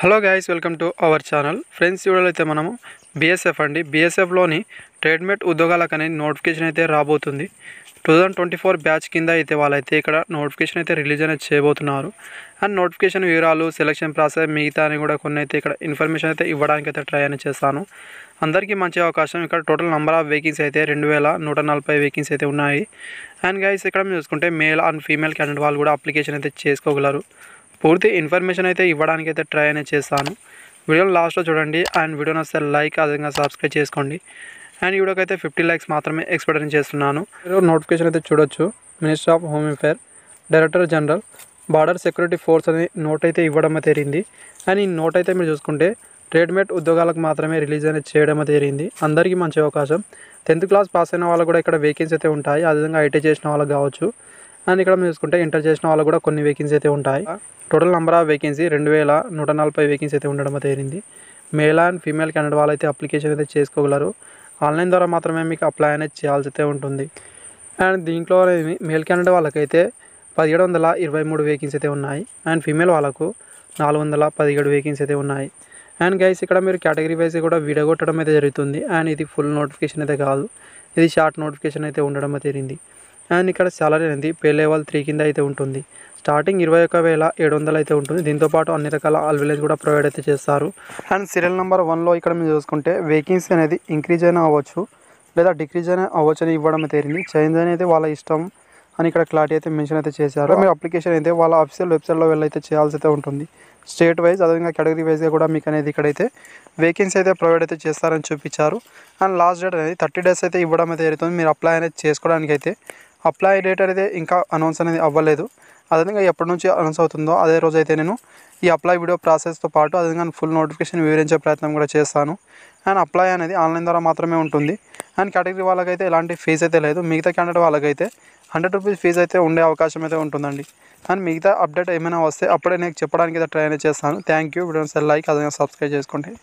Hello guys, welcome to our channel. Friends, వీడియోలో అయితే మనము బీఎస్ఎఫ్ బీఎస్ఎఫ్లోని ట్రేడ్మెట్ ఉద్యోగాలకు అనేది నోటిఫికేషన్ అయితే రాబోతుంది. 2024 బ్యాచ్ కింద అయితే వాళ్ళైతే ఇక్కడ నోటిఫికేషన్ అయితే రిలీజ్ అనేది చేయబోతున్నారు. అండ్ నోటిఫికేషన్ వివరాలు, సెలక్షన్ ప్రాసెస్ మిగతా అని కూడా కొన్ని అయితే ఇక్కడ ఇన్ఫర్మేషన్ అయితే ఇవ్వడానికి అయితే ట్రై అని చేస్తాను. అందరికీ మంచి అవకాశం. ఇక్కడ టోటల్ నెంబర్ ఆఫ్ వేకెన్సీ అయితే 2140 వేకెన్సీ అయితే ఉన్నాయి. అండ్ గైస్, ఇక్కడ మీరు చూసుకుంటే మేల్ అండ్ ఫీమేల్ క్యాండిడేట్ వాళ్ళు కూడా అప్లికేషన్ అయితే చేసుకోగలరు. పూర్తి ఇన్ఫర్మేషన్ అయితే ఇవ్వడానికి అయితే ట్రై అనేది చేస్తాను. వీడియోని లాస్ట్లో చూడండి. అండ్ వీడియోని వస్తే లైక్, అదేవిధంగా సబ్స్క్రైబ్ చేసుకోండి. అండ్ ఈ వీడియోకి అయితే 50 లైక్స్ మాత్రమే ఎక్స్పెక్ట్ చేస్తున్నాను. నోటిఫికేషన్ అయితే చూడొచ్చు. Minister of home affair, director general, border security force అనే నోట్ అయితే ఇవ్వడం జరిగింది. అండ్ ఈ నోట్ అయితే మీరు చూసుకుంటే ట్రేడ్మెట్ ఉద్యోగాలకు మాత్రమే రిలీజ్ అనేది చేయడం జరిగింది. అందరికీ మంచి అవకాశం. 10th క్లాస్ పాస్ అయిన వాళ్ళకు కూడా ఇక్కడ వేకెన్సీ అయితే ఉంటాయి. అదేవిధంగా ఐటీ చేసిన వాళ్ళకి కావచ్చు. అండ్ ఇక్కడ మీరు చూసుకుంటే ఇంటర్ చేసిన వాళ్ళకు కూడా కొన్ని వేకెన్సీ అయితే ఉంటాయి. Total number of vacancy 2140 vacancy అయితే ఉండడం జరిగింది. మేల్ అండ్ ఫీమేల్ క్యాండిడేట్ వాళ్ళు అయితే అప్లికేషన్ అయితే చేసుకోగలరు. ఆన్లైన్ ద్వారా మాత్రమే మీకు అప్లై అనేది చేయాల్సి అయితే ఉంటుంది. అండ్ దీంట్లో మేల్ క్యాండిడేట్ వాళ్ళకైతే 1723 వేకెన్సీ అయితే ఉన్నాయి. అండ్ ఫీమేల్ వాళ్ళకు 417 వేకెన్సీ అయితే ఉన్నాయి. అండ్ గైస్, ఇక్కడ మీరు కేటగిరీ వైజ్ కూడా విడగొట్టడం అయితే జరుగుతుంది. అండ్ ఇది ఫుల్ నోటిఫికేషన్ అయితే కాదు, ఇది షార్ట్ నోటిఫికేషన్ అయితే ఉండడం జరిగింది. అండ్ ఇక్కడ సాలరీ అనేది పే లెవెల్ 3 కింద అయితే ఉంటుంది. స్టార్టింగ్ 21,700 అయితే ఉంటుంది. దీంతోపాటు అన్ని రకాల అల్విలేజ్ కూడా ప్రొవైడ్ అయితే చేస్తారు. అండ్ సీరియల్ నెంబర్ 1లో ఇక్కడ మీరు చూసుకుంటే వేకెన్సీ అనేది ఇంక్రీజ్ అయినా అవ్వచ్చు, లేదా డిక్రీజ్ అయినా అవ్వచ్చు అని ఇవ్వడం జరిగింది. చేంజ్ అనేది వాళ్ళ ఇష్టం అని ఇక్కడ క్లారిటీ అయితే మెన్షన్ అయితే చేశారు. మీరు అప్లికేషన్ అయితే వాళ్ళ అఫీషియల్ వెబ్సైట్లో వెళ్ళైతే చేయాల్సి అయితే ఉంటుంది. స్టేట్ వైజ్, అదేవిధంగా కేటగిరీ వైజ్గా కూడా మీకు అనేది ఇక్కడైతే వేకెన్సీ అయితే ప్రొవైడ్ అయితే చేస్తారని చూపించారు. అండ్ లాస్ట్ డేట్ అనేది 30 డేస్ అయితే ఇవ్వడం అయితే జరుగుతుంది. మీరు అప్లై అనేది చేసుకోవడానికి అయితే అప్లై డేట్ అనేది ఇంకా అనౌన్స్ అనేది అవ్వలేదు. అదేవిధంగా ఎప్పటి నుంచి అనౌన్స్ అవుతుందో అదే రోజు అయితే నేను ఈ అప్లై వీడియో ప్రాసెస్తో పాటు అదేవిధంగా ఫుల్ నోటిఫికేషన్ వివరించే ప్రయత్నం కూడా చేస్తాను. అండ్ అప్లై అనేది ఆన్లైన్ ద్వారా మాత్రమే ఉంటుంది. అండ్ కేటగిరీ వాళ్ళకైతే ఎలాంటి ఫీజు అయితే లేదు. మిగతా క్యాండిడేట్ వాళ్ళకైతే 100 రూపీస్ ఫీజు అయితే ఉండే అవకాశం అయితే ఉంటుందండి. అండ్ మిగతా అప్డేట్ ఏమైనా వస్తే అప్పుడే నేను చెప్పడానికి అయితే ట్రై అనేది చేస్తాను. Thank you. వీడియోని లైక్, అదేవిధంగా సబ్స్క్రైబ్ చేసుకోండి.